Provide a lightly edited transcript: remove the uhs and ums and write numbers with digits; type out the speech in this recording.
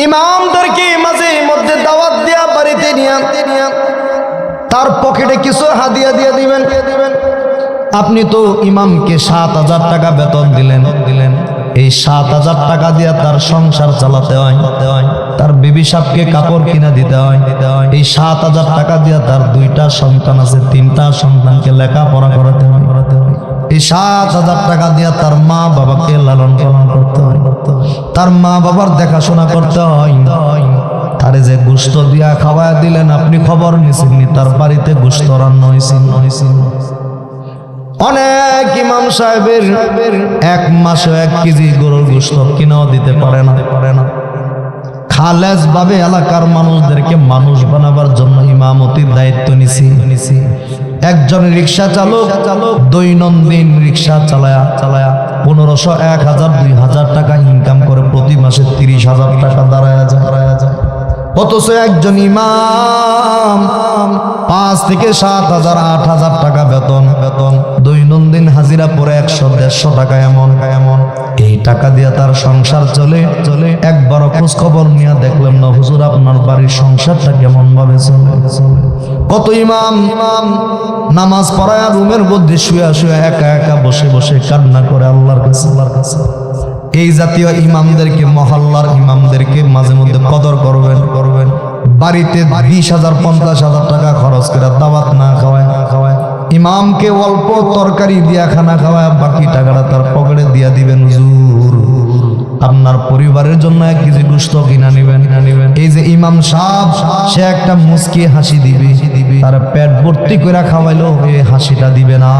ইমামদেরকে মাঝে মধ্যে দাওয়াত দিয়া বাড়িতে নিয়ে তার পকেটে কিছু হাদিয়া দিয়ে দিবেন। আপনি তো ইমামকে 7,000 টাকা বেতন দিলেন, এই 7,000 টাকা দিয়ে তার সংসার চালাতে হয়, তার বিবি সাহেবকে কাপড় কিনা দিতে হয়, এই 7,000 টাকা দিয়ে তার 2টা সন্তান আছে, 3টা সন্তানকে লেখাপড়া করাতে হয়, এই 7,000 টাকা দিয়ে তার মা বাবাকে লালন পালন করতে হয়, তার মা বাবার দেখাশোনা করতে হয়। তারে যে গোশত দিয়া খাওয়ায় দিলেন, আপনি খবর নিছেননি তার বাড়িতে গোশত রান্না হয়েছে। অনেক ইমাম সাহেবের 1 মাসে 1 কেজি গরুর গোশত কিনাও দিতে পারে না। খালেজ ভাবে এলাকার মানুষদেরকে মানুষ বানাবার জন্য ইমামতির দায়িত্ব নিছি। একজন রিক্সা চালক দৈনন্দিন রিক্সা চালায়া 1500, 1000, 2000 টাকা ইনকাম করে প্রতি মাসে 30,000 টাকা দাঁড়ায় যায়। অথচ একজন ইমাম 5 থেকে 7,000, 8,000 টাকা বেতন, দৈনন্দিন হাজিরা পরে 100-150 টাকা এমন। এই টাকা দিয়ে তার সংসার চলে। একবারও খোঁজ খবর নিয়ে দেখলাম না হুজুর আপনার বাড়ির সংসারটা কেমন ভাবে চলে। কত ইমাম নামাজ পড়ায় রুমের মধ্যে শুয়ে একা বসে কান্না করে আল্লাহর কাছে। এই জাতীয় ইমামদেরকে, মহল্লার ইমামদেরকে মাঝে মধ্যে কদর করবেন। বাড়িতে 20,000, 50,000 টাকা খরচ করে দাওয়াত না খাওয়ায় ইমামকে অল্প তরকারি দিয়া খানা খাওয়ায় বাকি টাকাটা তার পকেটে দিয়া দিবেন। হুজুর আপনার পরিবারের জন্য 1 কেজি গোশত কিনা নিবেন। এই যে ইমাম সাহেব, সে একটা মুস্কি হাসি দিবে, তার পেট ভর্তি করে খাওয়াইলো, এই হাসিটা দিবে না।